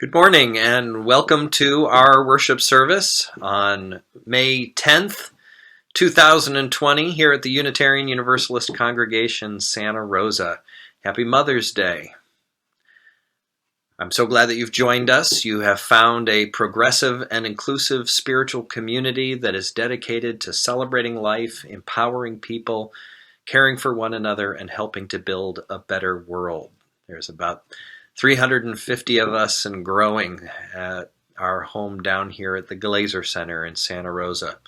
Good morning and welcome to our worship service on May 10th, 2020 here at the Unitarian Universalist Congregation, Santa Rosa. Happy Mother's Day. I'm so glad that you've joined us. You have found a progressive and inclusive spiritual community that is dedicated to celebrating life, empowering people, caring for one another, and helping to build a better world. There's about 350 of us and growing at our home down here at the Glazer Center in Santa Rosa.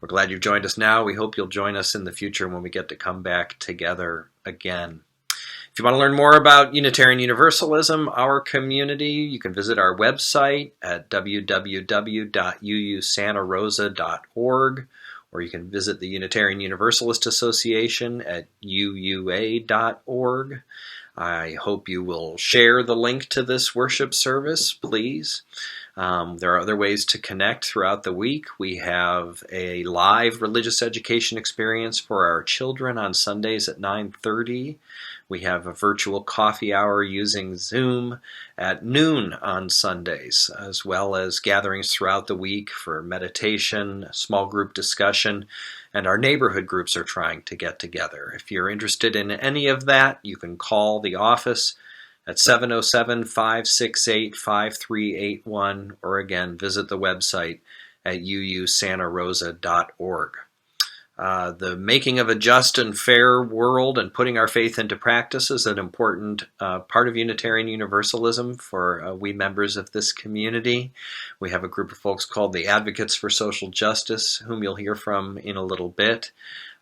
We're glad you've joined us now. We hope you'll join us in the future when we get to come back together again. If you want to learn more about Unitarian Universalism, our community, you can visit our website at www.uusantarosa.org, or you can visit the Unitarian Universalist Association at uua.org. I hope you will share the link to this worship service, please. There are other ways to connect throughout the week. We have a live religious education experience for our children on Sundays at 9:30. We have a virtual coffee hour using Zoom at noon on Sundays, as well as gatherings throughout the week for meditation, small group discussion, and our neighborhood groups are trying to get together. If you're interested in any of that, you can call the office at 707-568-5381, or again, visit the website at uusantarosa.org. The making of a just and fair world and putting our faith into practice is an important part of Unitarian Universalism for we members of this community. We have a group of folks called the Advocates for Social Justice, whom you'll hear from in a little bit.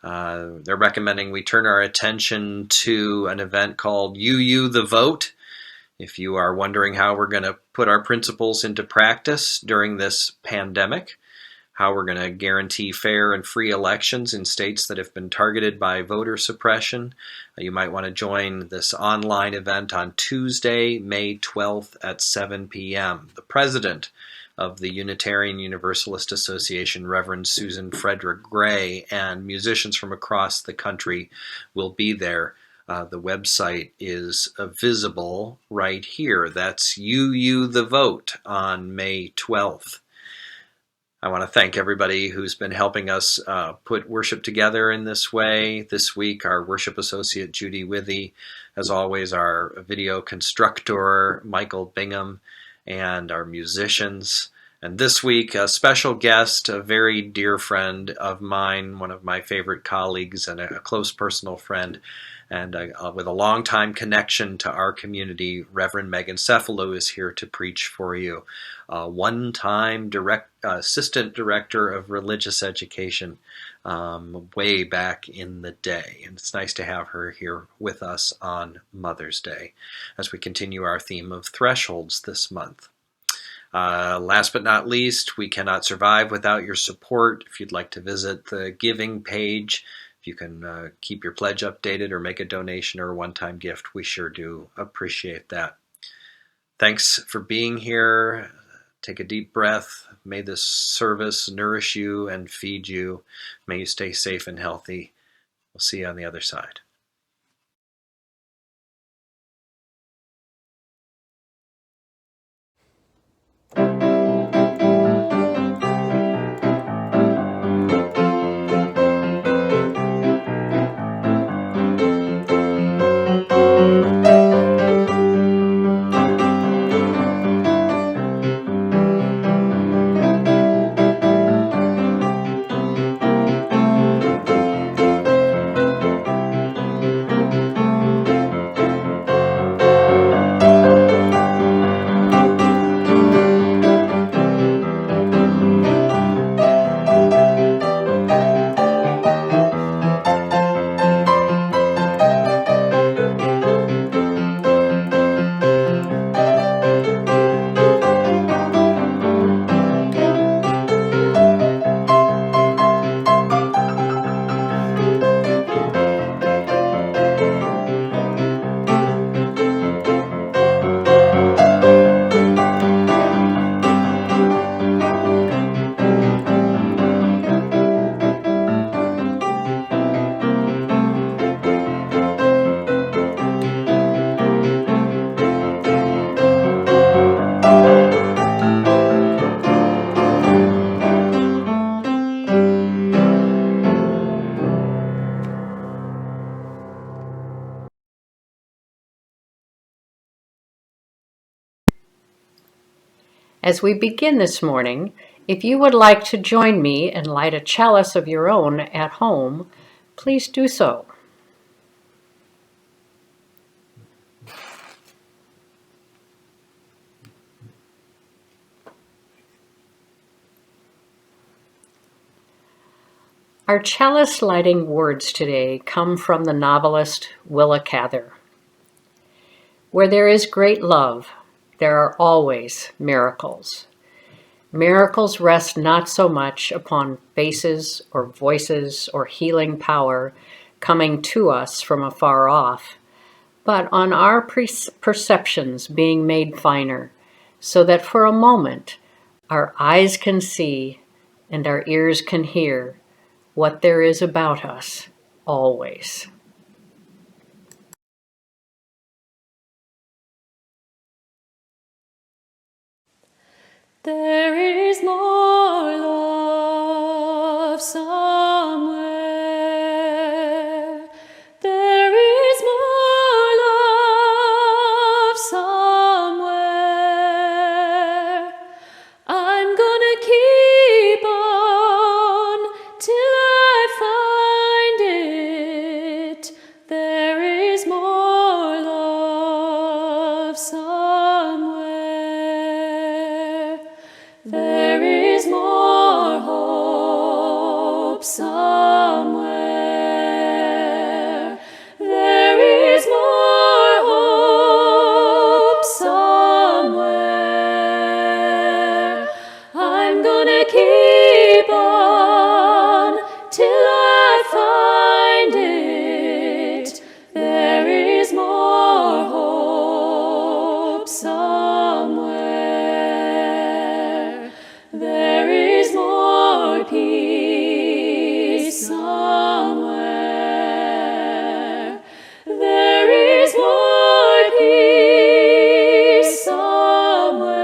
They're recommending we turn our attention to an event called UU the Vote. If you are wondering how we're going to put our principles into practice during this pandemic, how we're going to guarantee fair and free elections in states that have been targeted by voter suppression, you might want to join this online event on Tuesday, May 12th at 7 p.m. The president of the Unitarian Universalist Association, Reverend Susan Frederick Gray, and musicians from across the country will be there. The website is visible right here. That's UU the Vote on May 12th. I want to thank everybody who's been helping us put worship together in this way. This week, our worship associate, Judy Withee, as always, our video constructor, Michael Bingham, and our musicians. And this week, a special guest, a very dear friend of mine, one of my favorite colleagues and a close personal friend, and with a long-time connection to our community, Reverend Meghan Cefalu is here to preach for you. One-time assistant director of religious education way back in the day. And it's nice to have her here with us on Mother's Day as we continue our theme of thresholds this month. Last but not least, we cannot survive without your support. If you'd like to visit the giving page, if you can keep your pledge updated or make a donation or a one-time gift, we sure do appreciate that. Thanks for being here. Take a deep breath. May this service nourish you and feed you. May you stay safe and healthy. We'll see you on the other side. As we begin this morning, if you would like to join me and light a chalice of your own at home, please do so. Our chalice lighting words today come from the novelist WIlla Cather. Where there is great love, there are always miracles. Miracles rest not so much upon faces or voices or healing power coming to us from afar off, but on our perceptions being made finer, so that for a moment our eyes can see and our ears can hear what there is about us always. There is more love somewhere. There is more love somewhere. I'm gonna keep on till I find it. There is more love somewhere. There is more hope somewhere. There is more hope somewhere. I'm gonna keep on till I find it. There is more hope somewhere. There is more peace somewhere. There is more peace somewhere.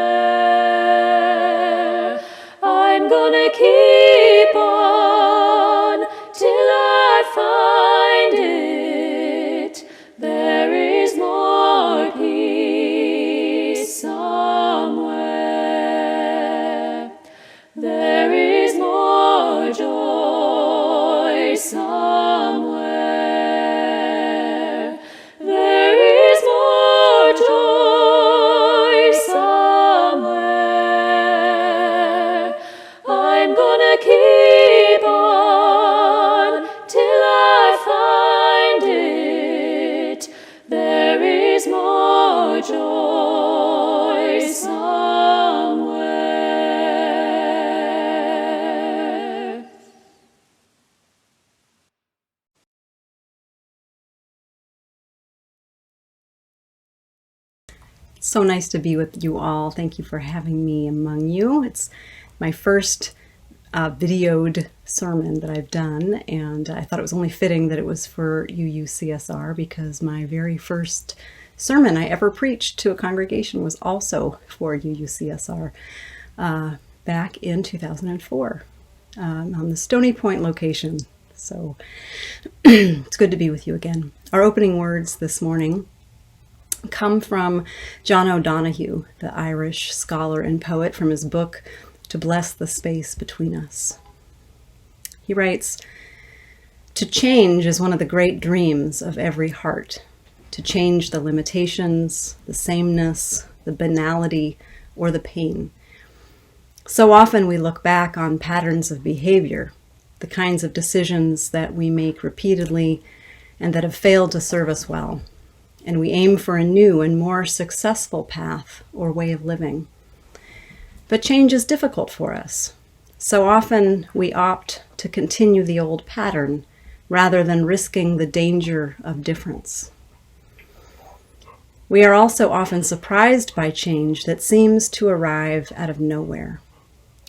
I'm gonna keep on till I find it. There is more peace somewhere. There is more joy somewhere. There is more joy somewhere. I'm gonna keep on till I find it. There is more joy somewhere. So nice to be with you all. Thank you for having me among you. It's my first videoed sermon that I've done, and I thought it was only fitting that it was for UUCSR because my very first sermon I ever preached to a congregation was also for UUCSR back in 2004 on the Stony Point location. So it's good to be with you again. Our opening words this morning come from John O'Donoghue, the Irish scholar and poet, from his book, To Bless the Space Between Us. He writes, "To change is one of the great dreams of every heart. To change the limitations, the sameness, the banality, or the pain. So often we look back on patterns of behavior, the kinds of decisions that we make repeatedly and that have failed to serve us well, and we aim for a new and more successful path or way of living. But change is difficult for us. So often we opt to continue the old pattern rather than risking the danger of difference. We are also often surprised by change that seems to arrive out of nowhere.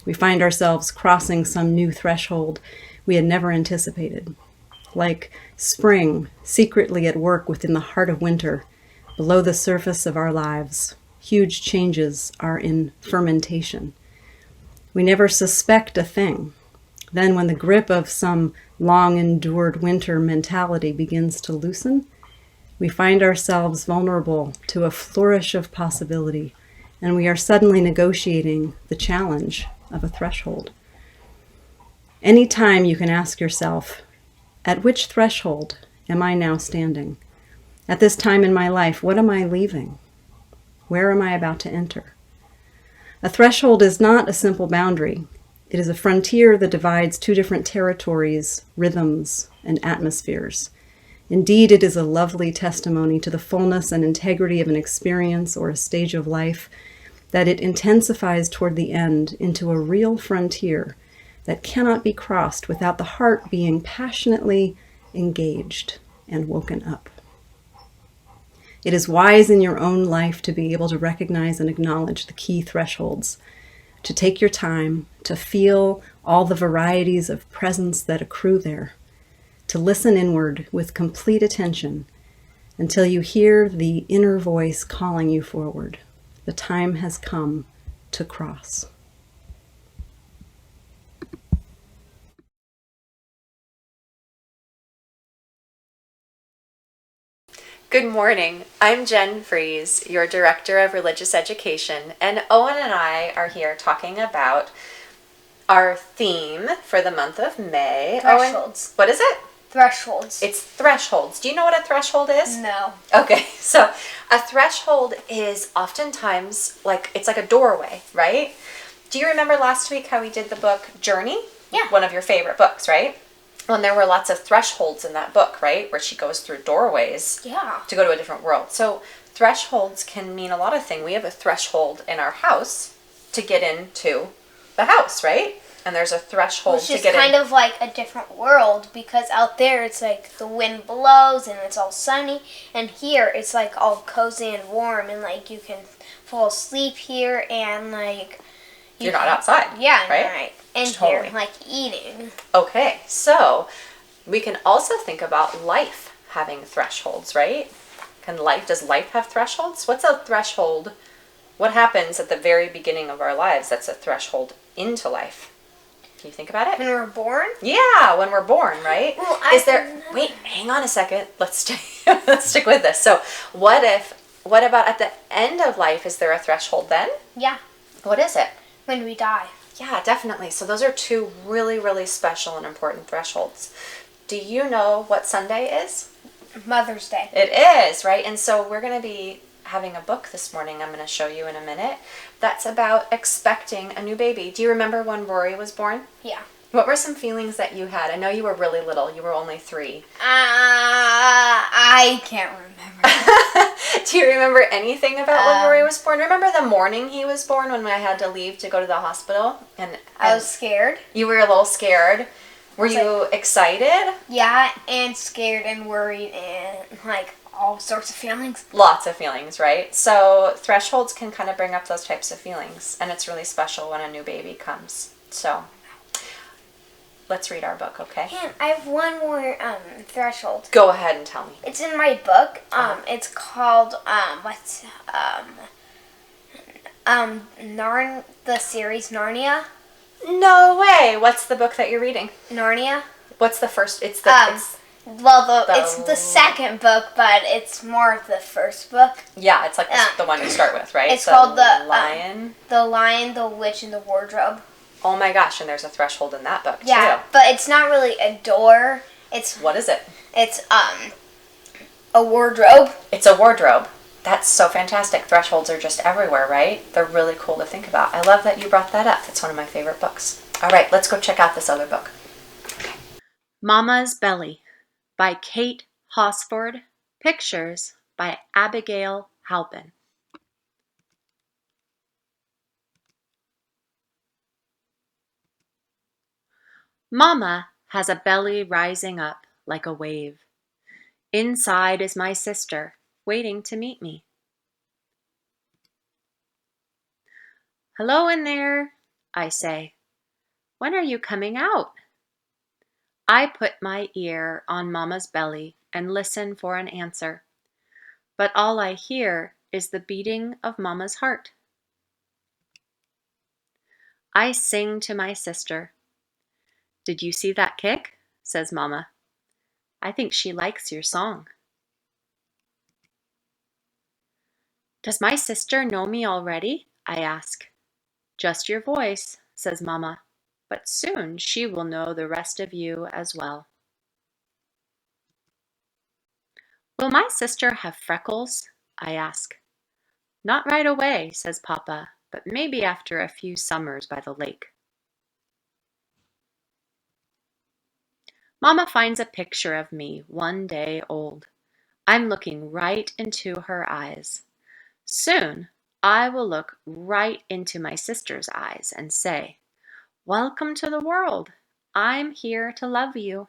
We find ourselves crossing some new threshold we had never anticipated. Like spring secretly at work within the heart of winter, below the surface of our lives, huge changes are in fermentation. We never suspect a thing. Then when the grip of some long-endured winter mentality begins to loosen, we find ourselves vulnerable to a flourish of possibility and we are suddenly negotiating the challenge of a threshold. Any time you can ask yourself, at which threshold am I now standing? At this time in my life, what am I leaving? Where am I about to enter? A threshold is not a simple boundary. It is a frontier that divides two different territories, rhythms, and atmospheres. Indeed, it is a lovely testimony to the fullness and integrity of an experience or a stage of life that it intensifies toward the end into a real frontier that cannot be crossed without the heart being passionately engaged and woken up. It is wise in your own life to be able to recognize and acknowledge the key thresholds, to take your time, to feel all the varieties of presence that accrue there, to listen inward with complete attention until you hear the inner voice calling you forward. The time has come to cross. Good morning. I'm Jen Freese, your Director of Religious Education, and Owen and I are here talking about our theme for the month of May. Thresholds. Owen, what is it? Thresholds. It's thresholds. Do you know what a threshold is? No. Okay, so a threshold is oftentimes it's like a doorway, right? Do you remember last week how we did the book Journey? Yeah. One of your favorite books, right? Well, and there were lots of thresholds in that book, right? Where she goes through doorways to go to a different world. So thresholds can mean a lot of things. We have a threshold in our house to get into the house, right? And there's a threshold to get in. Which is kind of like a different world, because out there it's like the wind blows and it's all sunny, and here it's like all cozy and warm, and like you can fall asleep here, and like you're not outside. Yeah, right? And totally. Here, like eating. Okay, so we can also think about life having thresholds, right? Does life have thresholds? What's a threshold? What happens at the very beginning of our lives that's a threshold into life? Can you think about it? When we're born? Yeah, when we're born, right? Well, Wait, hang on a second. Let's stick with this. So what about at the end of life, is there a threshold then? Yeah. What is it? When we die. Yeah, definitely. So those are two really, really special and important thresholds. Do you know what Sunday is? Mother's Day. It is, right? And so we're going to be having a book this morning I'm going to show you in a minute that's about expecting a new baby. Do you remember when Rory was born? Yeah. What were some feelings that you had? I know you were really little. You were only 3. I can't remember. Do you remember anything about when Rory was born? Remember the morning he was born when I had to leave to go to the hospital? And I was scared. You were a little scared. Were you excited? Yeah, and scared and worried and like all sorts of feelings. Lots of feelings, right? So thresholds can kind of bring up those types of feelings, and it's really special when a new baby comes. So let's read our book, okay? And I have one more threshold. Go ahead and tell me. It's in my book. It's called the series Narnia. No way. What's the book that you're reading? Narnia. What's the first? It's the second book, but it's more of the first book. Yeah, it's like the one you start with, right? It's called The Lion. The Lion, the Witch, and the Wardrobe. Oh my gosh, and there's a threshold in that book, yeah, too. But it's not really a door. What is it? It's a wardrobe. It's a wardrobe. That's so fantastic. Thresholds are just everywhere, right? They're really cool to think about. I love that you brought that up. It's one of my favorite books. All right, let's go check out this other book. Okay. Mama's Belly by Kate Hosford. Pictures by Abigail Halpin. Mama has a belly rising up like a wave. Inside is my sister, waiting to meet me. Hello in there, I say. When are you coming out? I put my ear on Mama's belly and listen for an answer, but all I hear is the beating of Mama's heart. I sing to my sister. Did you see that kick? Says Mama. I think she likes your song. Does my sister know me already? I ask. Just your voice, says Mama, but soon she will know the rest of you as well. Will my sister have freckles? I ask. Not right away, says Papa, but maybe after a few summers by the lake. Mama finds a picture of me 1 day old. I'm looking right into her eyes. Soon, I will look right into my sister's eyes and say, "Welcome to the world. I'm here to love you."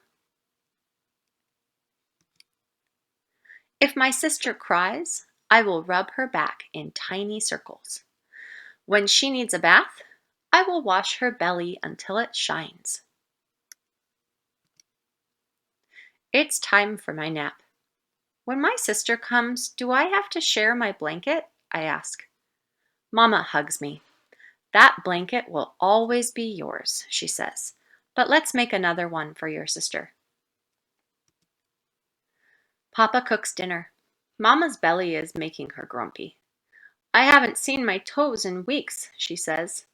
If my sister cries, I will rub her back in tiny circles. When she needs a bath, I will wash her belly until it shines. It's time for my nap. When my sister comes, do I have to share my blanket? I ask. Mama hugs me. That blanket will always be yours, she says, but let's make another one for your sister. Papa cooks dinner. Mama's belly is making her grumpy. I haven't seen my toes in weeks, she says.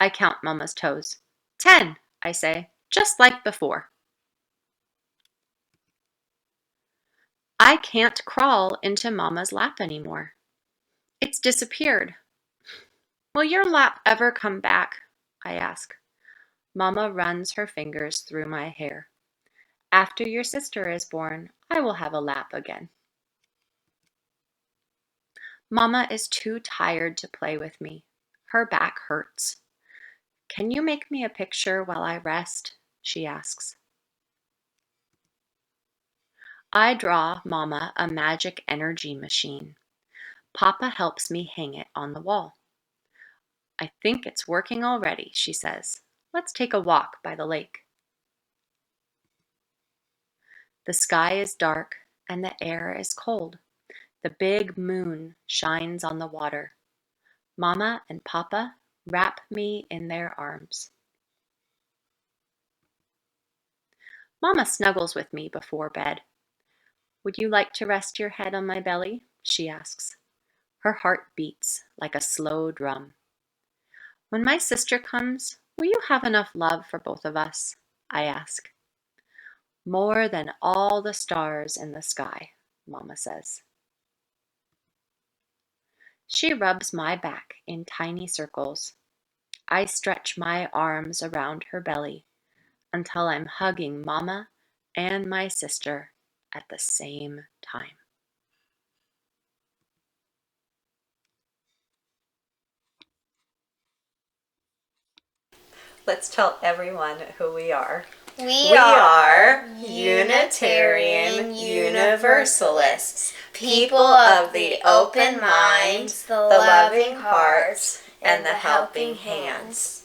I count Mama's toes. 10, I say, just like before. I can't crawl into Mama's lap anymore. It's disappeared. Will your lap ever come back? I ask. Mama runs her fingers through my hair. After your sister is born, I will have a lap again. Mama is too tired to play with me. Her back hurts. Can you make me a picture while I rest? She asks. I draw Mama a magic energy machine. Papa helps me hang it on the wall. I think it's working already, she says. Let's take a walk by the lake. The sky is dark and the air is cold. The big moon shines on the water. Mama and Papa wrap me in their arms. Mama snuggles with me before bed. Would you like to rest your head on my belly? She asks. Her heart beats like a slow drum. When my sister comes, will you have enough love for both of us? I ask. More than all the stars in the sky, Mama says. She rubs my back in tiny circles. I stretch my arms around her belly until I'm hugging Mama and my sister at the same time. Let's tell everyone who we are. We are Unitarian Universalists, people of the open minds, the loving hearts, and the helping hands.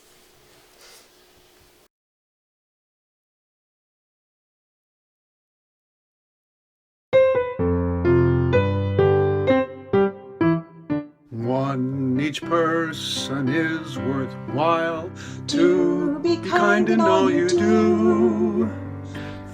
One, each person is worthwhile. Two, be kind in all you do.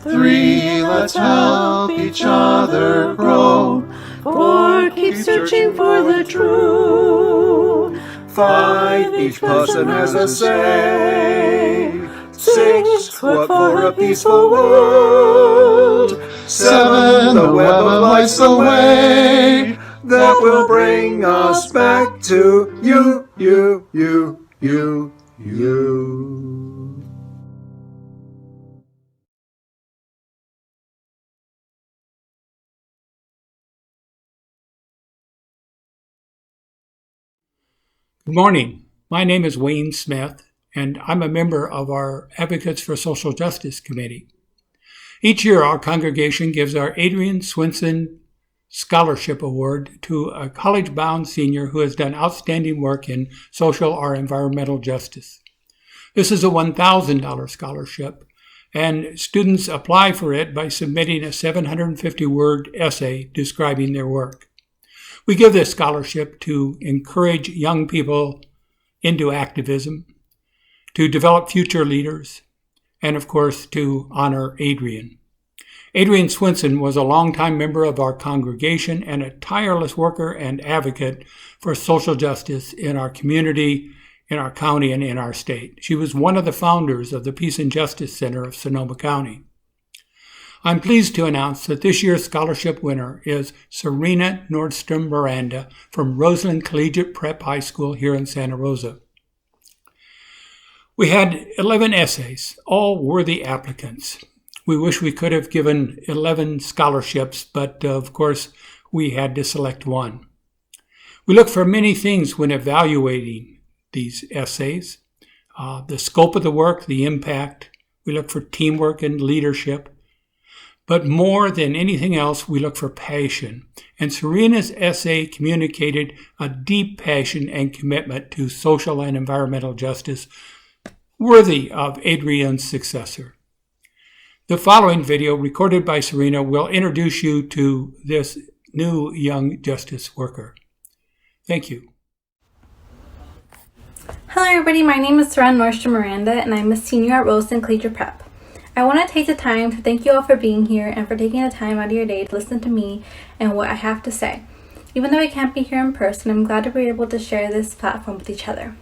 Three, let's help each other grow. Four, keep searching for the true. Five, each person has a say. Six, work for a peaceful world. Seven, the web of life's the way that will bring us back to you. Good morning. My name is Wayne Smith, and I'm a member of our Advocates for Social Justice Committee. Each year, our congregation gives our Adrienne Swenson Scholarship Award to a college-bound senior who has done outstanding work in social or environmental justice. This is a $1,000 scholarship, and students apply for it by submitting a 750-word essay describing their work. We give this scholarship to encourage young people into activism, to develop future leaders, and of course to honor Adrienne. Adrienne Swenson was a longtime member of our congregation and a tireless worker and advocate for social justice in our community, in our county, and in our state. She was one of the founders of the Peace and Justice Center of Sonoma County. I'm pleased to announce that this year's scholarship winner is Serena Nordstrom Miranda from Roseland Collegiate Prep High School here in Santa Rosa. We had 11 essays, all worthy applicants. We wish we could have given 11 scholarships, but of course we had to select one. We look for many things when evaluating these essays. The scope of the work, the impact. We look for teamwork and leadership. But more than anything else, we look for passion. And Serena's essay communicated a deep passion and commitment to social and environmental justice, worthy of Adrienne's successor. The following video, recorded by Serena, will introduce you to this new young justice worker. Thank you. Hello everybody, my name is Serena Nordstrom Miranda and I'm a senior at Roseland Collegiate Prep. I want to take the time to thank you all for being here and for taking the time out of your day to listen to me and what I have to say. Even though I can't be here in person, I'm glad to be able to share this platform with each other.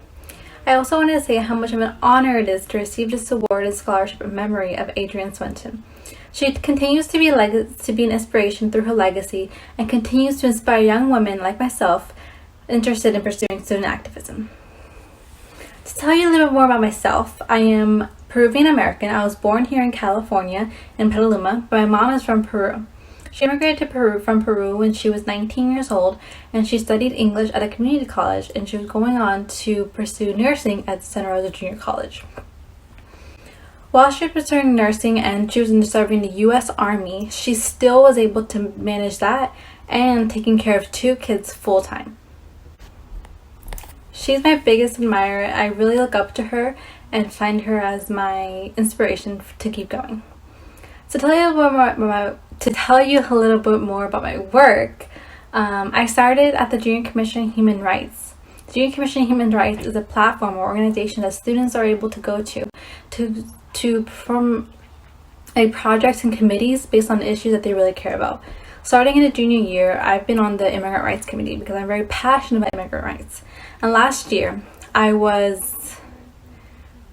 I also want to say how much of an honor it is to receive this award and scholarship in memory of Adrienne Swenson. She continues to be an inspiration through her legacy and continues to inspire young women like myself interested in pursuing student activism. To tell you a little bit more about myself, I am Peruvian American. I was born here in California, in Petaluma, but my mom is from Peru. She immigrated to Peru from Peru when she was 19 years old, and she studied English at a community college, and she was going on to pursue nursing at Santa Rosa Junior College. While she was pursuing nursing and she was serving the U.S. Army, she still was able to manage that and taking care of 2 kids full-time. She's my biggest admirer. I really look up to her and find her as my inspiration to keep going. To tell you a little bit more about my work, I started at the Junior Commission on Human Rights. The Junior Commission on Human Rights is a platform or organization that students are able to go to perform projects and committees based on the issues that they really care about. Starting in the junior year, I've been on the Immigrant Rights Committee because I'm very passionate about immigrant rights. And last year, I was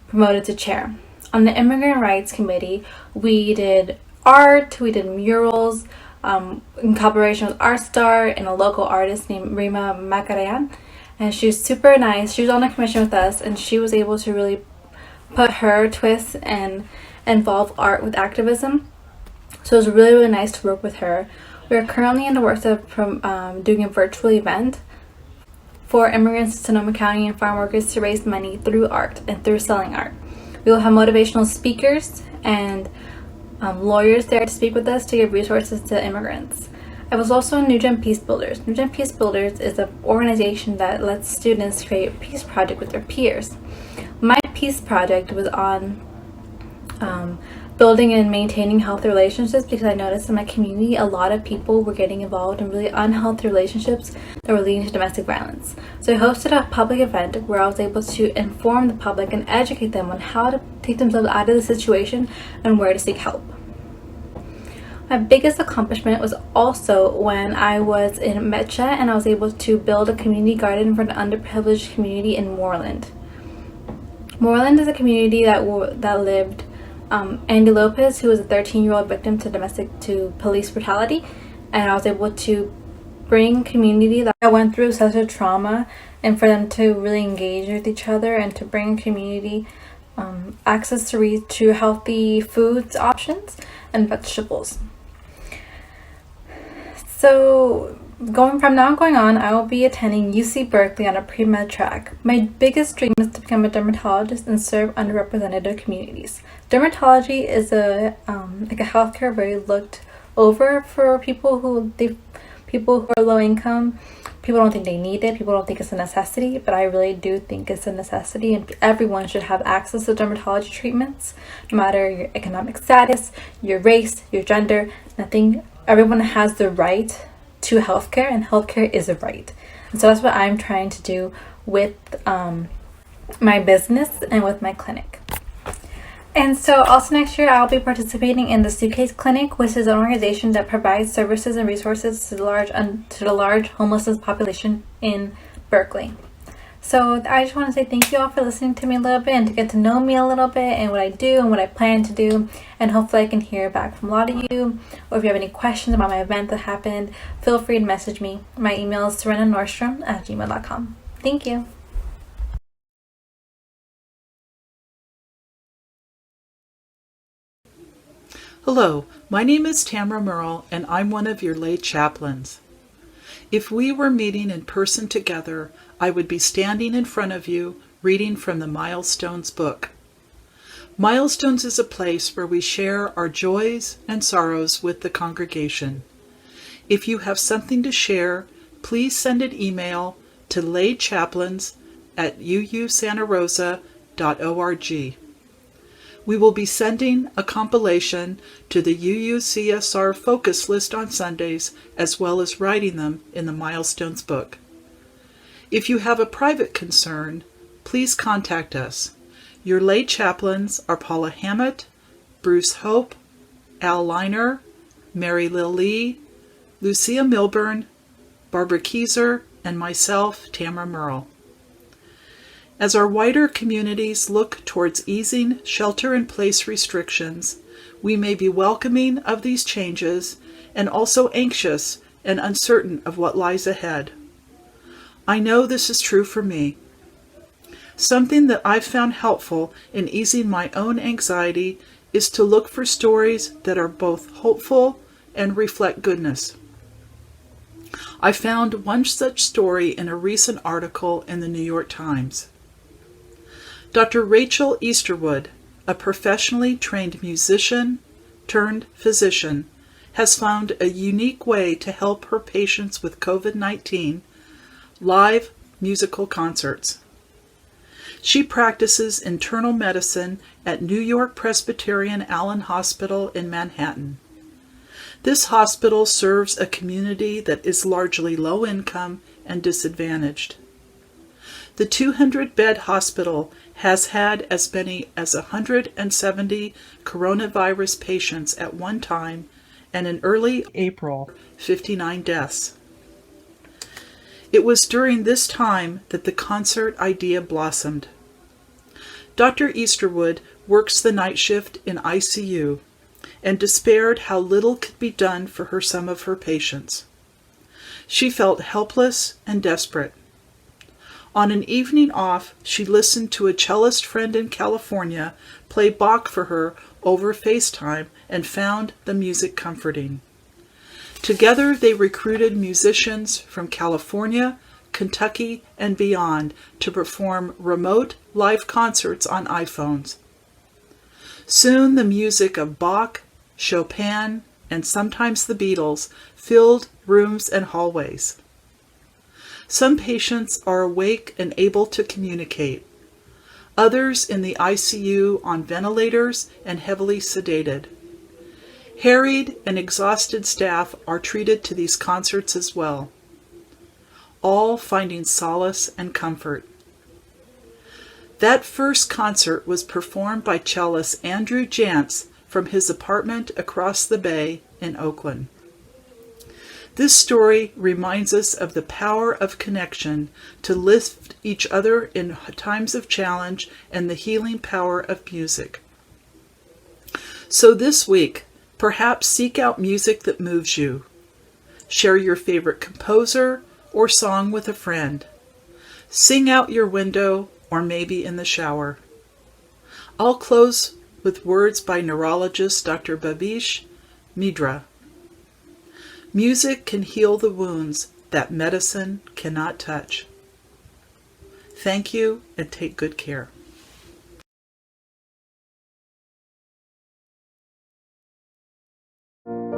promoted to chair. On the Immigrant Rights Committee, we did art, we did murals, in collaboration with Art Star and a local artist named Meghan. And she was super nice. She was on the commission with us, and she was able to really put her twist and involve art with activism. So it was really, really nice to work with her. We are currently in the works of doing a virtual event for immigrants in Sonoma County and farm workers to raise money through art and through selling art. We will have motivational speakers and lawyers there to speak with us to give resources to immigrants. I was also in New Gen Peace Builders. New Gen Peace Builders is an organization that lets students create a peace project with their peers. My peace project was on building and maintaining healthy relationships because I noticed in my community a lot of people were getting involved in really unhealthy relationships that were leading to domestic violence. So I hosted a public event where I was able to inform the public and educate them on how to take themselves out of the situation and where to seek help. My biggest accomplishment was also when I was in Mecha and I was able to build a community garden for the underprivileged community in Moreland. Moreland is a community that lived Andy Lopez, who was a 13-year-old victim to police brutality, and I was able to bring community that went through such a trauma and for them to really engage with each other and to bring community access to healthy foods options and vegetables. So from now going on, I will be attending UC Berkeley on a pre-med track. My biggest dream is to become a dermatologist and serve underrepresented communities. Dermatology is a healthcare very looked over for people who are low income. People don't think they need it. People don't think it's a necessity, but I really do think it's a necessity, and everyone should have access to dermatology treatments, no matter your economic status, your race, your gender. Everyone has the right to healthcare, and healthcare is a right. And so that's what I'm trying to do with my business and with my clinic. And so also next year I'll be participating in the Suitcase Clinic, which is an organization that provides services and resources to the large homelessness population in Berkeley. So I just want to say thank you all for listening to me a little bit and to get to know me a little bit and what I do and what I plan to do. And hopefully I can hear back from a lot of you. Or if you have any questions about my event that happened, feel free to message me. My email is serenanordstrom@gmail.com. Thank you. Hello, my name is Tamara Murrell, and I'm one of your lay chaplains. If we were meeting in person together, I would be standing in front of you, reading from the Milestones book. Milestones is a place where we share our joys and sorrows with the congregation. If you have something to share, please send an email to laychaplains@uusantarosa.org. We will be sending a compilation to the UUCSR focus list on Sundays, as well as writing them in the Milestones book. If you have a private concern, please contact us. Your lay chaplains are Paula Hammett, Bruce Hope, Al Liner, Mary Lil Lee, Lucia Milburn, Barbara Kieser, and myself, Tamara Murrell. As our wider communities look towards easing shelter-in-place restrictions, we may be welcoming of these changes and also anxious and uncertain of what lies ahead. I know this is true for me. Something that I've found helpful in easing my own anxiety is to look for stories that are both hopeful and reflect goodness. I found one such story in a recent article in the New York Times. Dr. Rachel Easterwood, a professionally trained musician turned physician, has found a unique way to help her patients with COVID-19, live musical concerts. She practices internal medicine at New York Presbyterian Allen Hospital in Manhattan. This hospital serves a community that is largely low income and disadvantaged. The 200-bed hospital has had as many as 170 coronavirus patients at one time, and in early April, 59 deaths. It was during this time that the concert idea blossomed. Dr. Easterwood works the night shift in ICU and despaired how little could be done for some of her patients. She felt helpless and desperate. On an evening off, she listened to a cellist friend in California play Bach for her over FaceTime and found the music comforting. Together, they recruited musicians from California, Kentucky, and beyond to perform remote live concerts on iPhones. Soon, the music of Bach, Chopin, and sometimes the Beatles filled rooms and hallways. Some patients are awake and able to communicate. Others in the ICU on ventilators and heavily sedated. Harried and exhausted staff are treated to these concerts as well, all finding solace and comfort. That first concert was performed by cellist Andrew Jantz from his apartment across the bay in Oakland. This story reminds us of the power of connection to lift each other in times of challenge and the healing power of music. So this week, perhaps seek out music that moves you. Share your favorite composer or song with a friend. Sing out your window or maybe in the shower. I'll close with words by neurologist Dr. Babish Midra. Music can heal the wounds that medicine cannot touch. Thank you and take good care. Ave Maria.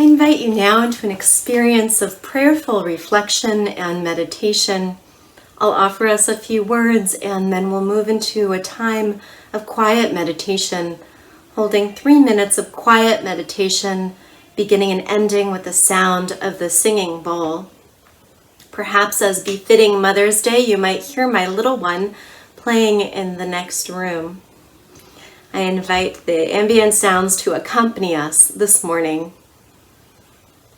I invite you now into an experience of prayerful reflection and meditation. I'll offer us a few words and then we'll move into a time of quiet meditation, holding 3 minutes of quiet meditation, beginning and ending with the sound of the singing bowl. perhaps as befitting Mother's Day, you might hear my little one playing in the next room. I invite the ambient sounds to accompany us this morning.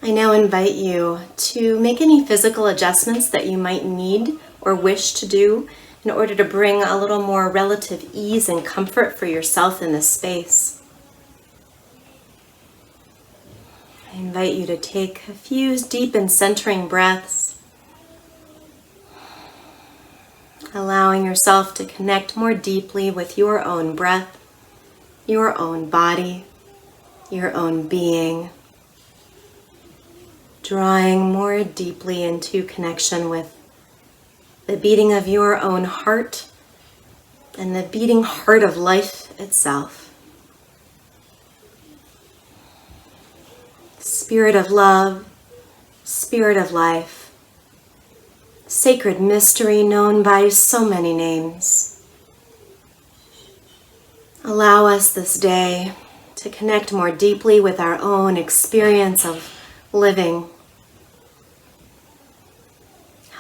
I now invite you to make any physical adjustments that you might need or wish to do in order to bring a little more relative ease and comfort for yourself in this space. I invite you to take a few deep and centering breaths, allowing yourself to connect more deeply with your own breath, your own body, your own being, drawing more deeply into connection with the beating of your own heart and the beating heart of life itself. Spirit of love, spirit of life, sacred mystery known by so many names. Allow us this day to connect more deeply with our own experience of living.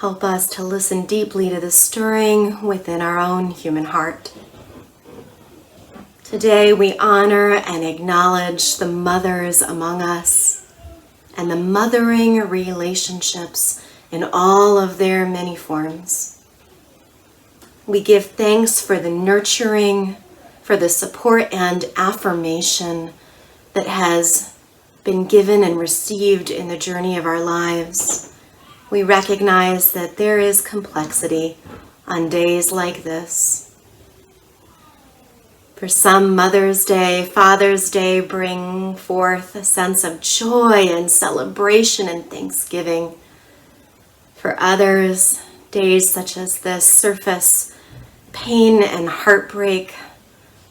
Help us to listen deeply to the stirring within our own human heart. Today we honor and acknowledge the mothers among us and the mothering relationships in all of their many forms. We give thanks for the nurturing, for the support and affirmation that has been given and received in the journey of our lives. We recognize that there is complexity on days like this. For some, Mother's Day, Father's Day bring forth a sense of joy and celebration and thanksgiving. For others, days such as this surface pain and heartbreak,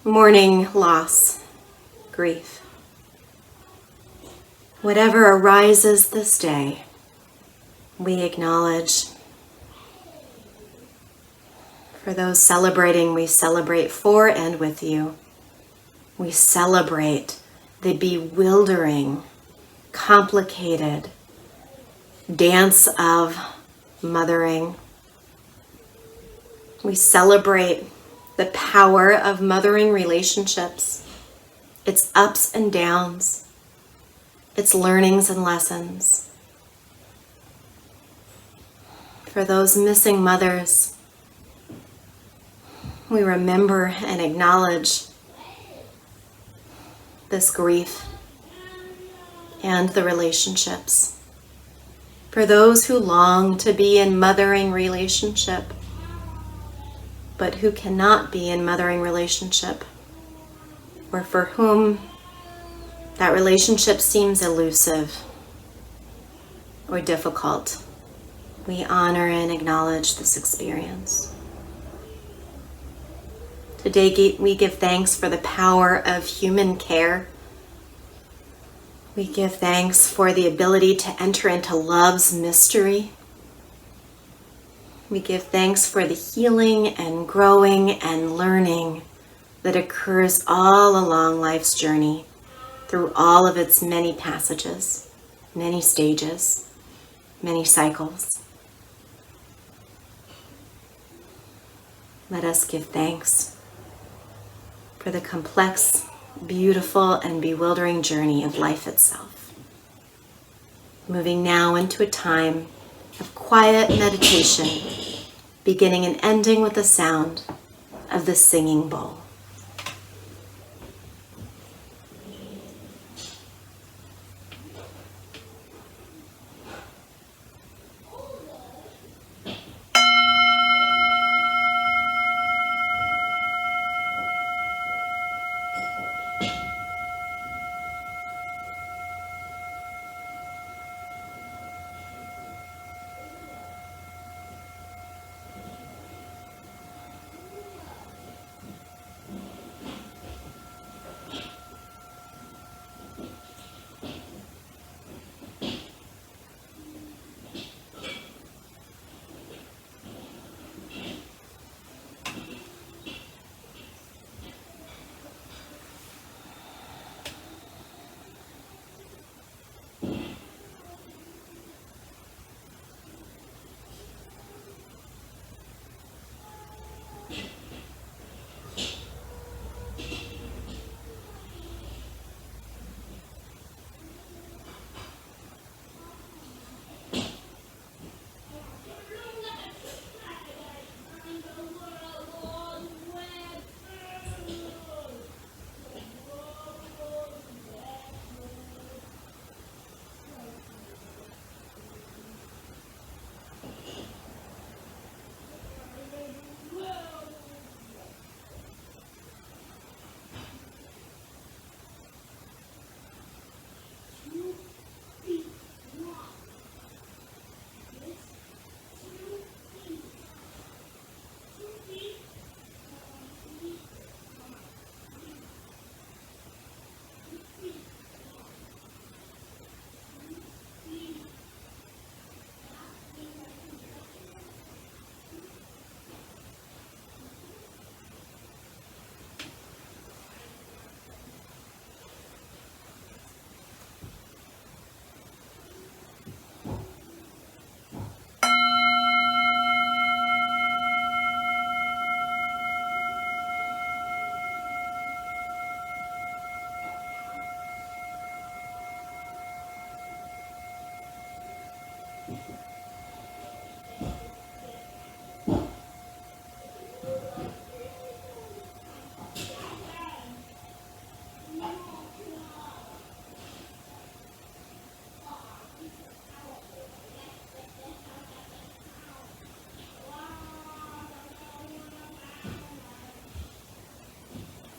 mourning, loss, grief. Whatever arises this day, we acknowledge. For those celebrating, we celebrate for and with you. We celebrate the bewildering, complicated dance of mothering. We celebrate the power of mothering relationships, its ups and downs, its learnings and lessons. For those missing mothers, we remember and acknowledge this grief and the relationships. For those who long to be in mothering relationship, but who cannot be in mothering relationship, or for whom that relationship seems elusive or difficult, we honor and acknowledge this experience. Today we give thanks for the power of human care. We give thanks for the ability to enter into love's mystery. We give thanks for the healing and growing and learning that occurs all along life's journey, through all of its many passages, many stages, many cycles. Let us give thanks for the complex, beautiful, and bewildering journey of life itself. Moving now into a time of quiet meditation, beginning and ending with the sound of the singing bowl.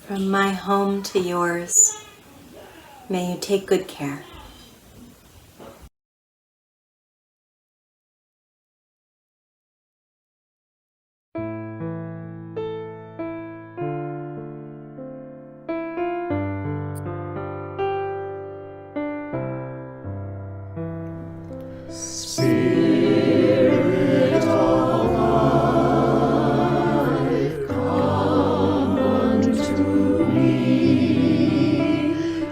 From my home to yours, may you take good care. Spirit of life, come unto me.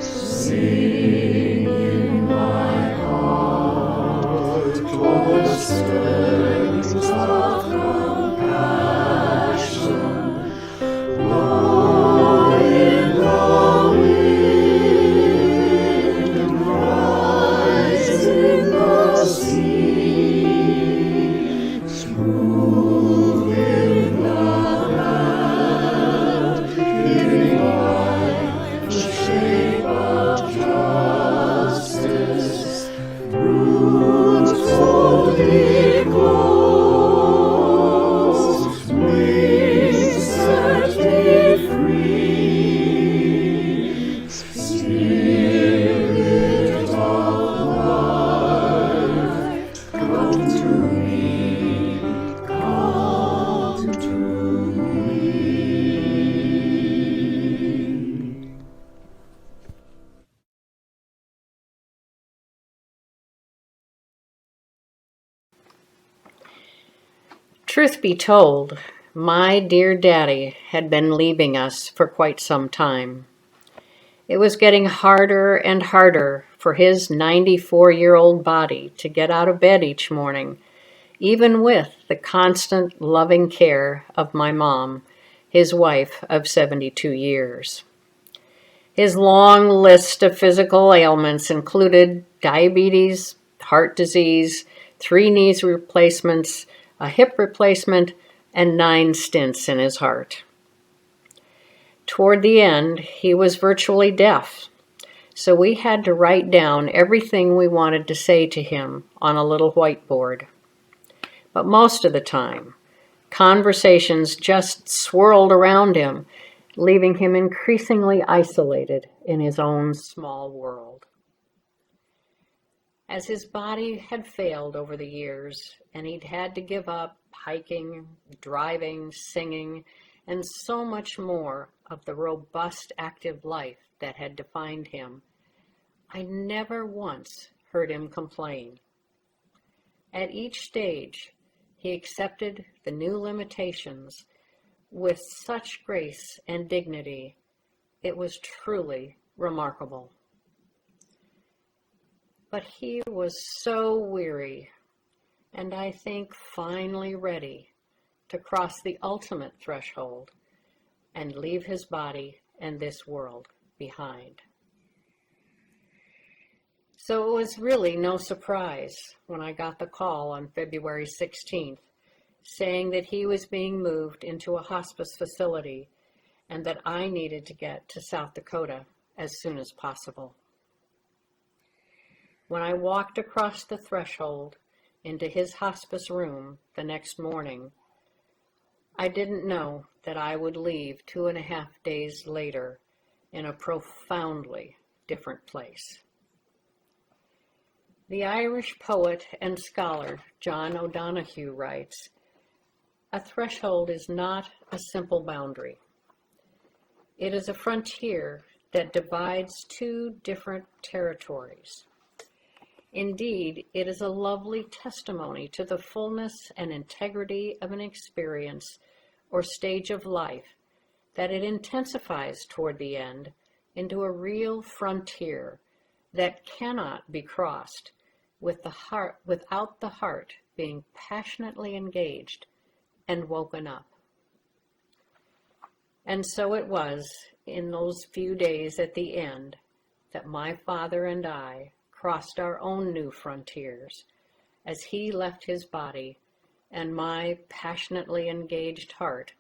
Sing in my heart, o'er the stirrings of compassion. Blow in the wind, rise in the sea, smooth in the land, giving life the shape of justice, roots folding close, wings set me free. Spirit of life, come to me, come to me. Truth be told, my dear daddy had been leaving us for quite some time. It was getting harder and harder for his 94-year-old body to get out of bed each morning, even with the constant loving care of my mom, his wife of 72 years. His long list of physical ailments included diabetes, heart disease, 3 knee replacements, a hip replacement, and 9 stents in his heart. Toward the end, he was virtually deaf, so we had to write down everything we wanted to say to him on a little whiteboard. But most of the time, conversations just swirled around him, leaving him increasingly isolated in his own small world. As his body had failed over the years, and he'd had to give up hiking, driving, singing, and so much more of the robust, active life that had defined him, I never once heard him complain. At each stage, he accepted the new limitations with such grace and dignity. It was truly remarkable. But he was so weary, and I think finally ready to cross the ultimate threshold and leave his body and this world behind. So it was really no surprise when I got the call on February 16th saying that he was being moved into a hospice facility and that I needed to get to South Dakota as soon as possible. When I walked across the threshold into his hospice room the next morning, I didn't know that I would leave 2.5 days later in a profoundly different place. The Irish poet and scholar John O'Donoghue writes, "A threshold is not a simple boundary. It is a frontier that divides 2 different territories. Indeed, it is a lovely testimony to the fullness and integrity of an experience or stage of life that it intensifies toward the end into a real frontier that cannot be crossed without the heart being passionately engaged and woken up." And so it was in those few days at the end that my father and I crossed our own new frontiers as he left his body and my passionately engaged heart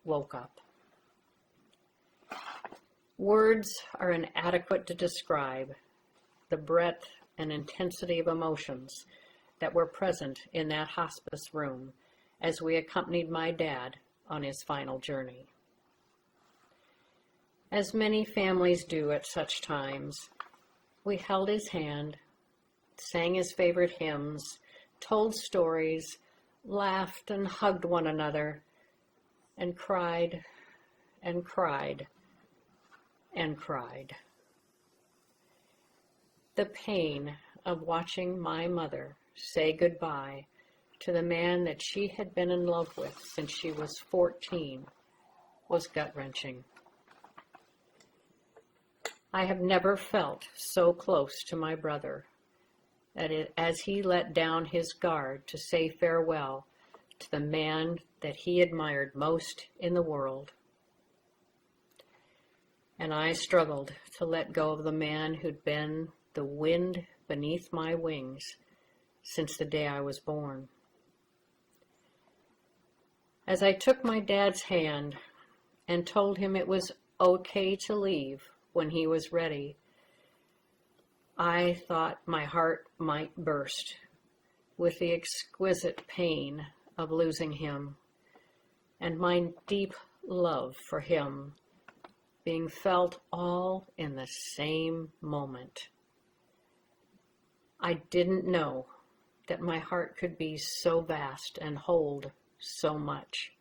woke up. Words are inadequate to describe the breadth and intensity of emotions that were present in that hospice room as we accompanied my dad on his final journey. As many families do at such times, we held his hand, sang his favorite hymns, told stories, laughed and hugged one another, and cried and cried and cried. The pain of watching my mother say goodbye to the man that she had been in love with since she was 14 was gut-wrenching. I have never felt so close to my brother as he let down his guard to say farewell to the man that he admired most in the world. And I struggled to let go of the man who'd been the wind beneath my wings since the day I was born. As I took my dad's hand and told him it was okay to leave when he was ready, I thought my heart might burst with the exquisite pain of losing him and my deep love for him being felt all in the same moment. I didn't know that my heart could be so vast and hold so much.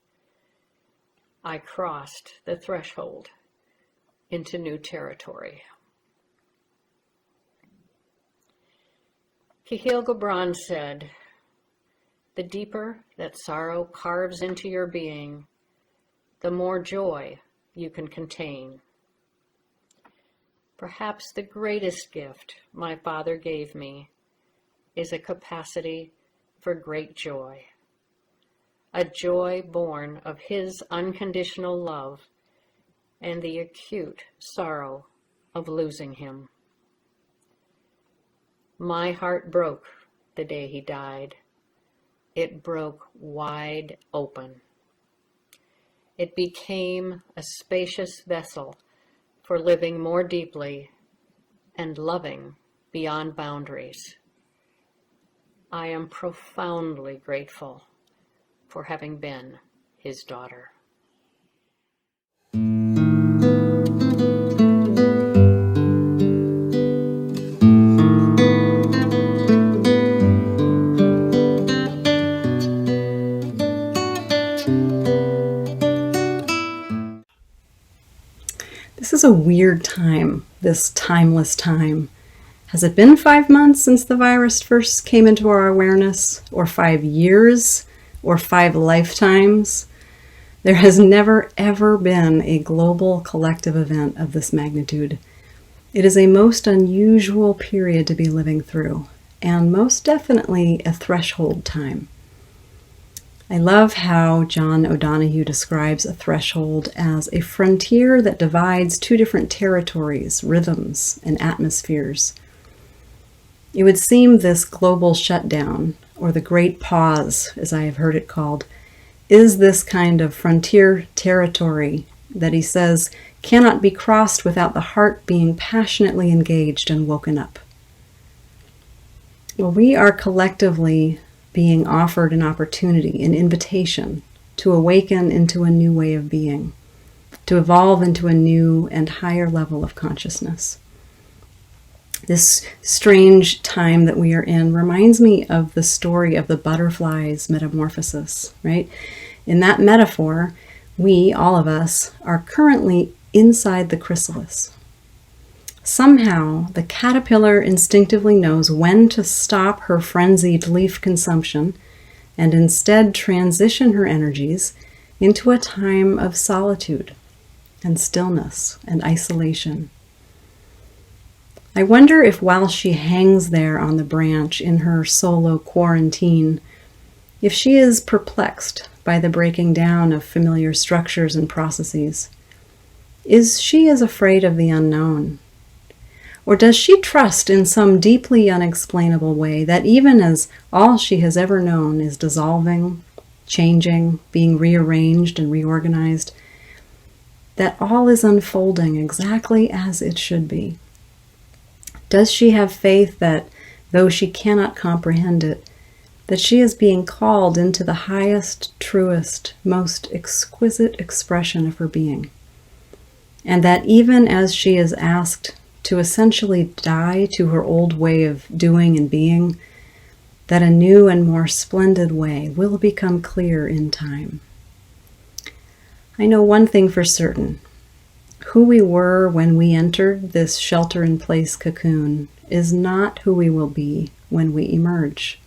I crossed the threshold into new territory. Cahill Gibran said, "The deeper that sorrow carves into your being, the more joy you can contain." Perhaps the greatest gift my father gave me is a capacity for great joy, a joy born of his unconditional love and the acute sorrow of losing him. My heart broke the day he died. It broke wide open. It became a spacious vessel for living more deeply and loving beyond boundaries. I am profoundly grateful for having been his daughter. This is a weird time, this timeless time. Has it been 5 months since the virus first came into our awareness? Or 5 years? Or 5 lifetimes? There has never, ever been a global collective event of this magnitude. It is a most unusual period to be living through, and most definitely a threshold time. I love how John O'Donohue describes a threshold as a frontier that divides 2 different territories, rhythms, and atmospheres. It would seem this global shutdown, or the Great Pause, as I have heard it called, is this kind of frontier territory that he says cannot be crossed without the heart being passionately engaged and woken up. Well, we are collectively being offered an opportunity, an invitation to awaken into a new way of being, to evolve into a new and higher level of consciousness. This strange time that we are in reminds me of the story of the butterfly's metamorphosis, right? In that metaphor, we, all of us, are currently inside the chrysalis. Somehow, the caterpillar instinctively knows when to stop her frenzied leaf consumption and instead transition her energies into a time of solitude and stillness and isolation. I wonder if while she hangs there on the branch in her solo quarantine, if she is perplexed by the breaking down of familiar structures and processes. Is she as afraid of the unknown? Or does she trust in some deeply unexplainable way that even as all she has ever known is dissolving, changing, being rearranged and reorganized, that all is unfolding exactly as it should be? Does she have faith that, though she cannot comprehend it, that she is being called into the highest, truest, most exquisite expression of her being? And that even as she is asked to essentially die to her old way of doing and being, that a new and more splendid way will become clear in time. I know one thing for certain. Who we were when we entered this shelter-in-place cocoon is not who we will be when we emerge.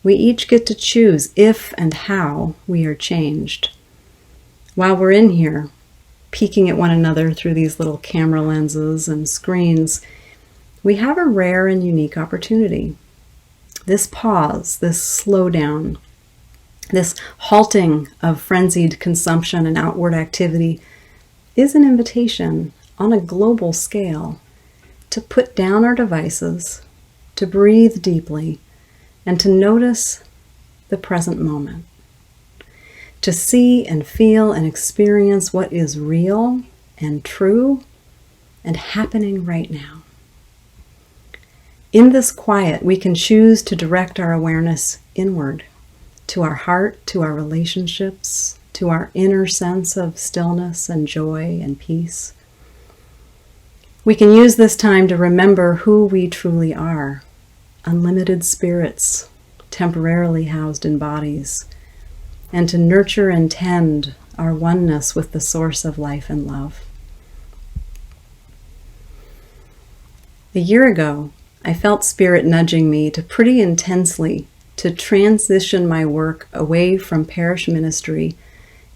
We each get to choose if and how we are changed. While we're in here, peeking at one another through these little camera lenses and screens, we have a rare and unique opportunity. This pause, this slowdown, this halting of frenzied consumption and outward activity is an invitation on a global scale to put down our devices, to breathe deeply, and to notice the present moment. To see and feel and experience what is real and true and happening right now. In this quiet, we can choose to direct our awareness inward, to our heart, to our relationships, to our inner sense of stillness and joy and peace. We can use this time to remember who we truly are, unlimited spirits, temporarily housed in bodies, and to nurture and tend our oneness with the source of life and love. A year ago, I felt Spirit nudging me to pretty intensely to transition my work away from parish ministry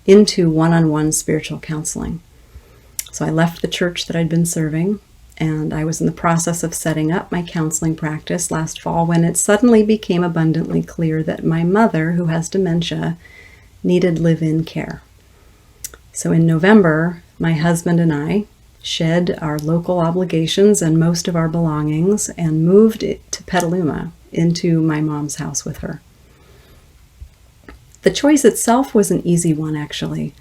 into one-on-one spiritual counseling. So I left the church that I'd been serving, and I was in the process of setting up my counseling practice last fall when it suddenly became abundantly clear that my mother, who has dementia, needed live-in care. So in November, my husband and I shed our local obligations and most of our belongings and moved to Petaluma into my mom's house with her. The choice itself was an easy one, actually.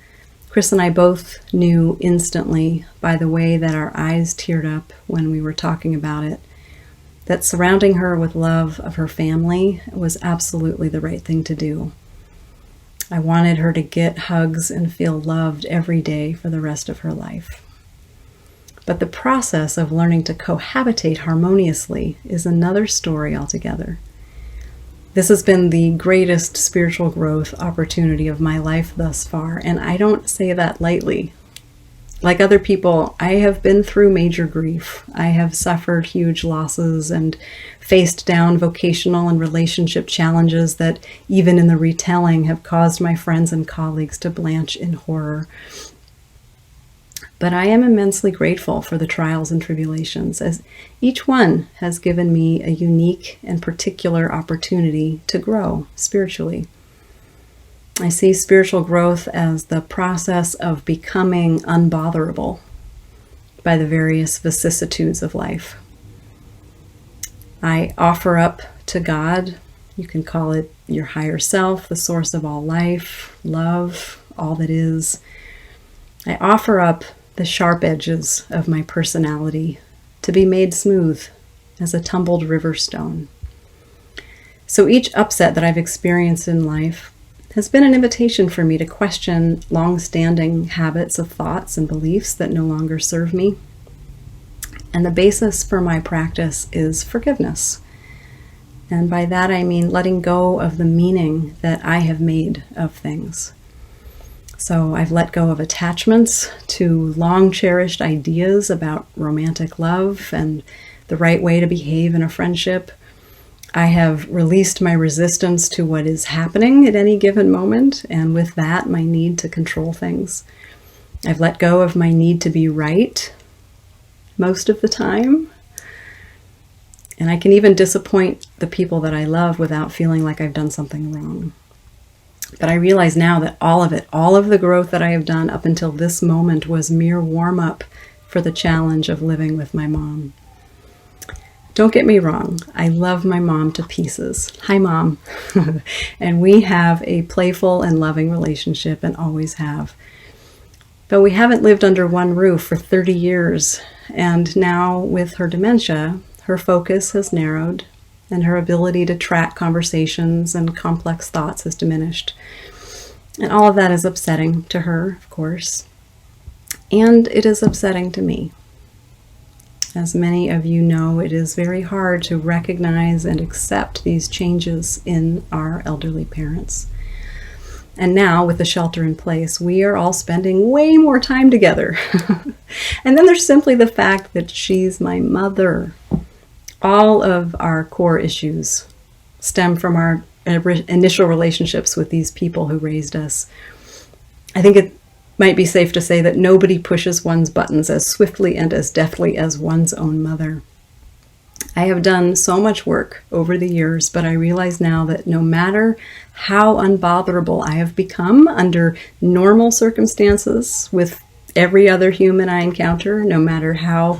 Chris and I both knew instantly by the way that our eyes teared up when we were talking about it, that surrounding her with love of her family was absolutely the right thing to do. I wanted her to get hugs and feel loved every day for the rest of her life. But the process of learning to cohabitate harmoniously is another story altogether. This has been the greatest spiritual growth opportunity of my life thus far, and I don't say that lightly. Like other people, I have been through major grief. I have suffered huge losses and faced down vocational and relationship challenges that even in the retelling have caused my friends and colleagues to blanch in horror. But I am immensely grateful for the trials and tribulations, as each one has given me a unique and particular opportunity to grow spiritually. I see spiritual growth as the process of becoming unbotherable by the various vicissitudes of life. I offer up to God, you can call it your higher self, the source of all life, love, all that is. I offer up the sharp edges of my personality to be made smooth as a tumbled river stone. So each upset that I've experienced in life has been an invitation for me to question long-standing habits of thoughts and beliefs that no longer serve me. And the basis for my practice is forgiveness. And by that I mean letting go of the meaning that I have made of things. So I've let go of attachments to long-cherished ideas about romantic love and the right way to behave in a friendship. I have released my resistance to what is happening at any given moment, and with that, my need to control things. I've let go of my need to be right most of the time. And I can even disappoint the people that I love without feeling like I've done something wrong. But I realize now that all of it, all of the growth that I have done up until this moment was mere warm-up for the challenge of living with my mom. Don't get me wrong, I love my mom to pieces. Hi, Mom. And we have a playful and loving relationship and always have. But we haven't lived under one roof for 30 years, and now with her dementia, her focus has narrowed and her ability to track conversations and complex thoughts has diminished. And all of that is upsetting to her, of course, and it is upsetting to me. As many of you know, it is very hard to recognize and accept these changes in our elderly parents. And now, with the shelter in place, we are all spending way more time together. And then there's simply the fact that she's my mother. All of our core issues stem from our initial relationships with these people who raised us. I think it might be safe to say that nobody pushes one's buttons as swiftly and as deftly as one's own mother. I have done so much work over the years, but I realize now that no matter how unbotherable I have become under normal circumstances with every other human I encounter, no matter how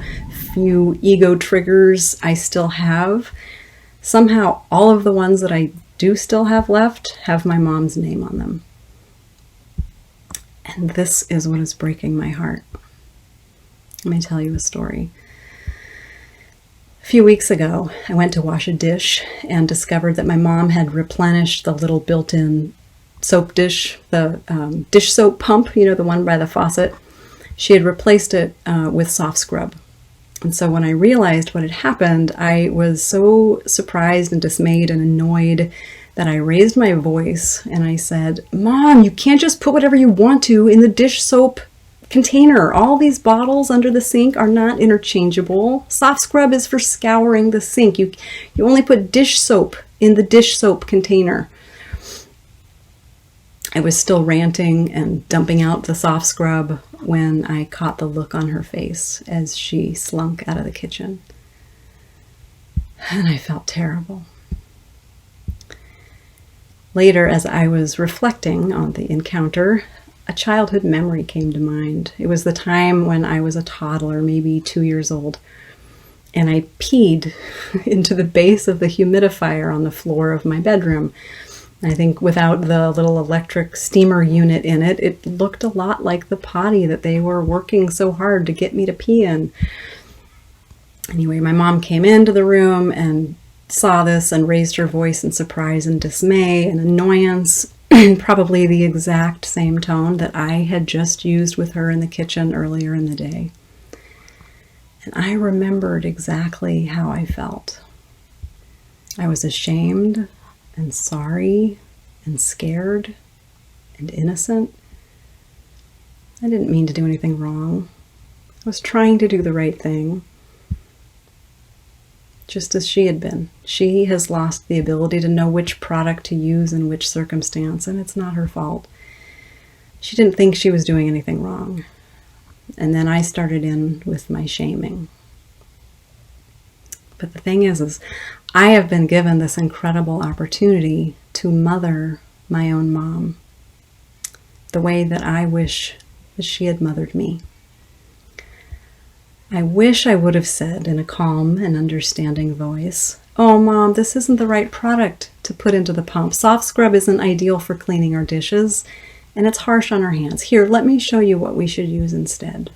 few ego triggers I still have, somehow all of the ones that I do still have left have my mom's name on them. And this is what is breaking my heart. Let me tell you a story. A few weeks ago, I went to wash a dish and discovered that my mom had replenished the little built-in soap dish, the dish soap pump, the one by the faucet. She had replaced it with soft scrub. And so when I realized what had happened, I was so surprised and dismayed and annoyed that I raised my voice and I said, "Mom, you can't just put whatever you want to in the dish soap container. All these bottles under the sink are not interchangeable. Soft scrub is for scouring the sink. You only put dish soap in the dish soap container." I was still ranting and dumping out the soft scrub when I caught the look on her face as she slunk out of the kitchen. And I felt terrible. Later, as I was reflecting on the encounter, a childhood memory came to mind. It was the time when I was a toddler, maybe 2 years old, and I peed into the base of the humidifier on the floor of my bedroom. I think without the little electric steamer unit in it, it looked a lot like the potty that they were working so hard to get me to pee in. Anyway, my mom came into the room and saw this and raised her voice in surprise and dismay and annoyance, probably the exact same tone that I had just used with her in the kitchen earlier in the day. And I remembered exactly how I felt. I was ashamed and sorry and scared and innocent. I didn't mean to do anything wrong. I was trying to do the right thing, just as she had been. She has lost the ability to know which product to use in which circumstance, and it's not her fault. She didn't think she was doing anything wrong. And then I started in with my shaming. But the thing is I have been given this incredible opportunity to mother my own mom the way that I wish that she had mothered me. I wish I would have said in a calm and understanding voice, "Oh, Mom, this isn't the right product to put into the pump. Soft scrub isn't ideal for cleaning our dishes, and it's harsh on our hands. Here, let me show you what we should use instead."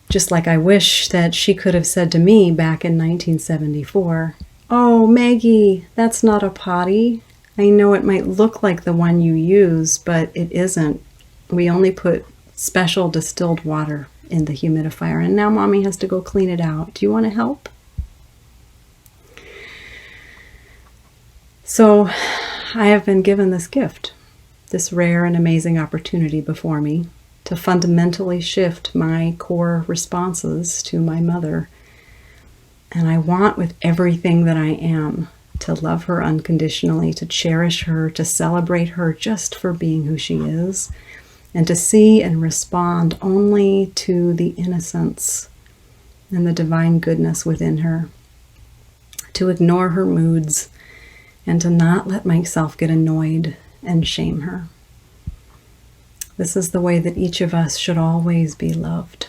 Just like I wish that she could have said to me back in 1974, "Oh, Maggie, that's not a potty. I know it might look like the one you use, but it isn't. We only put special distilled water in the humidifier, and now Mommy has to go clean it out. Do you want to help?" So I have been given this gift, this rare and amazing opportunity before me to fundamentally shift my core responses to my mother. And I want with everything that I am to love her unconditionally, to cherish her, to celebrate her just for being who she is, and to see and respond only to the innocence and the divine goodness within her, to ignore her moods, and to not let myself get annoyed and shame her. This is the way that each of us should always be loved.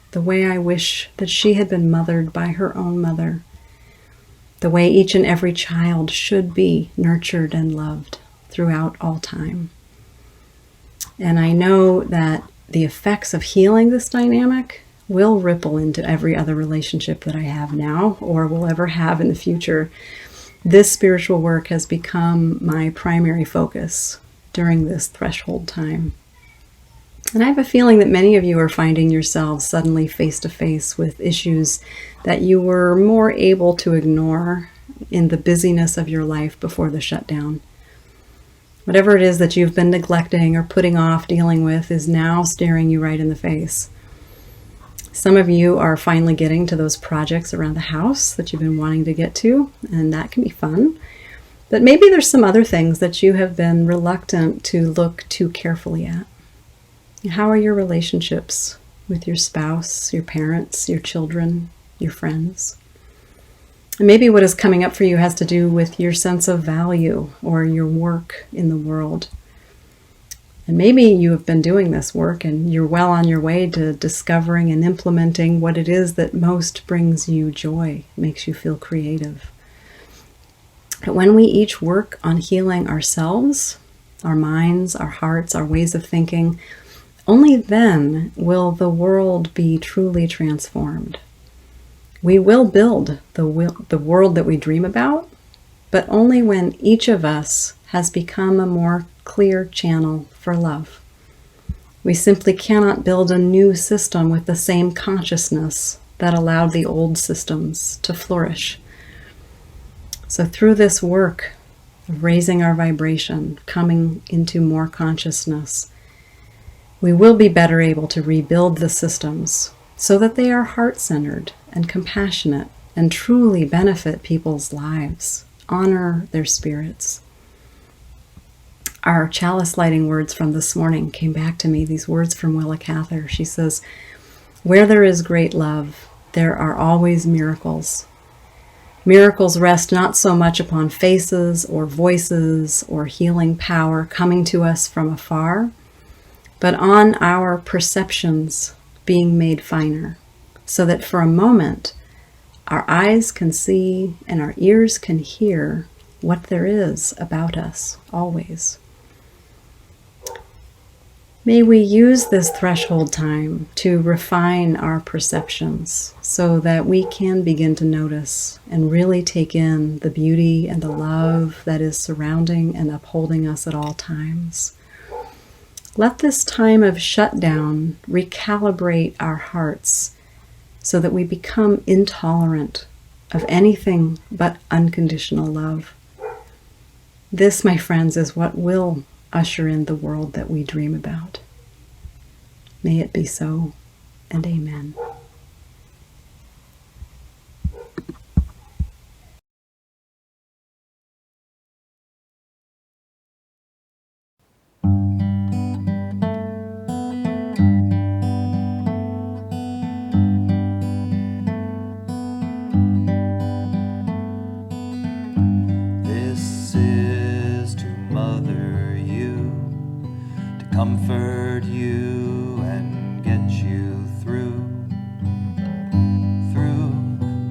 The way I wish that she had been mothered by her own mother. The way each and every child should be nurtured and loved throughout all time. And I know that the effects of healing this dynamic will ripple into every other relationship that I have now or will ever have in the future. This spiritual work has become my primary focus during this threshold time. And I have a feeling that many of you are finding yourselves suddenly face to face with issues that you were more able to ignore in the busyness of your life before the shutdown. Whatever it is that you've been neglecting or putting off dealing with is now staring you right in the face. Some of you are finally getting to those projects around the house that you've been wanting to get to, and that can be fun. But maybe there's some other things that you have been reluctant to look too carefully at. How are your relationships with your spouse, your parents, your children, your friends? And maybe what is coming up for you has to do with your sense of value or your work in the world. And maybe you have been doing this work and you're well on your way to discovering and implementing what it is that most brings you joy, makes you feel creative. But when we each work on healing ourselves, our minds, our hearts, our ways of thinking, only then will the world be truly transformed. We will build the world that we dream about, but only when each of us has become a more clear channel for love. We simply cannot build a new system with the same consciousness that allowed the old systems to flourish. So through this work of raising our vibration, coming into more consciousness, we will be better able to rebuild the systems so that they are heart-centered and compassionate and truly benefit people's lives, honor their spirits. Our Chalice Lighting words from this morning came back to me, these words from WIlla Cather. She says, "Where there is great love, there are always miracles. Miracles rest not so much upon faces or voices or healing power coming to us from afar, but on our perceptions being made finer, so that for a moment our eyes can see and our ears can hear what there is about us always." May we use this threshold time to refine our perceptions so that we can begin to notice and really take in the beauty and the love that is surrounding and upholding us at all times. Let this time of shutdown recalibrate our hearts so that we become intolerant of anything but unconditional love. This, my friends, is what will usher in the world that we dream about. May it be so, and amen. Comfort you and get you through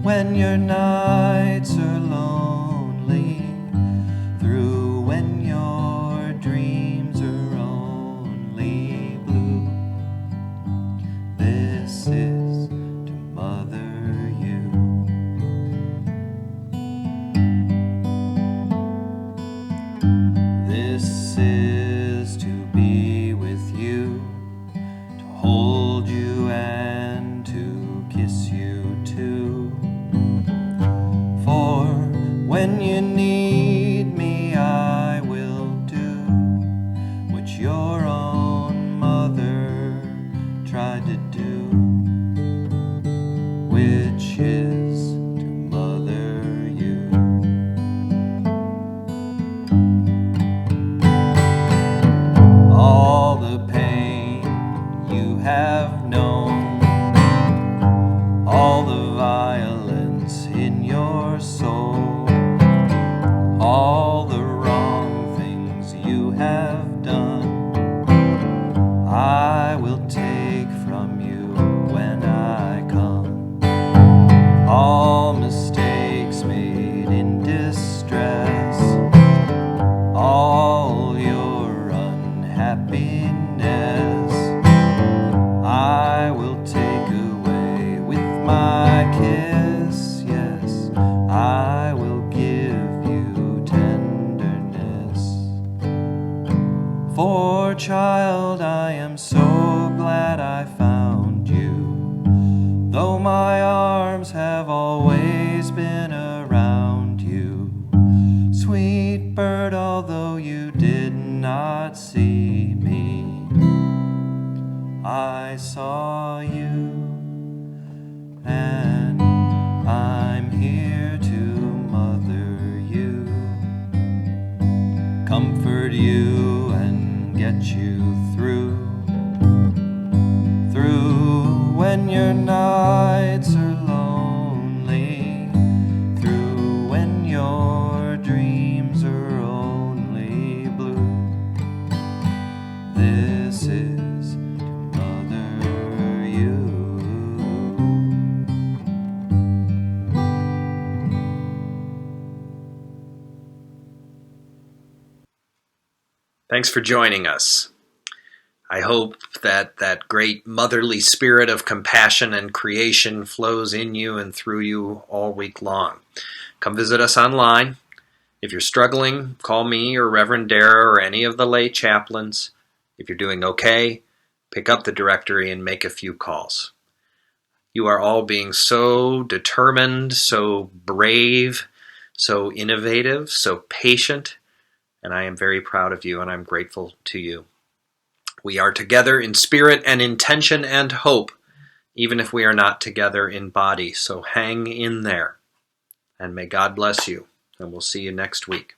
when your nights are lonely, through when your dreams are only blue. This is to mother you. This is to be with you, to hold you and to kiss you too. For when you need me, I will do what your own mother tried to do, which is to mother you. All the pain you have known, all the violence in your soul, all the wrong things you have done, child, I am so glad I found you. Though my arms have always been around you. Sweet bird, although you did not see me, I saw you, and I'm here to mother you, comfort you, and get you through when your nights are lonely, through when your dreams are only blue. This is to mother you. Thanks for joining us. I hope that that great motherly spirit of compassion and creation flows in you and through you all week long. Come visit us online. If you're struggling, call me or Reverend Dara or any of the lay chaplains. If you're doing okay, pick up the directory and make a few calls. You are all being so determined, so brave, so innovative, so patient, and I am very proud of you and I'm grateful to you. We are together in spirit and intention and hope, even if we are not together in body. So hang in there, and may God bless you, and we'll see you next week.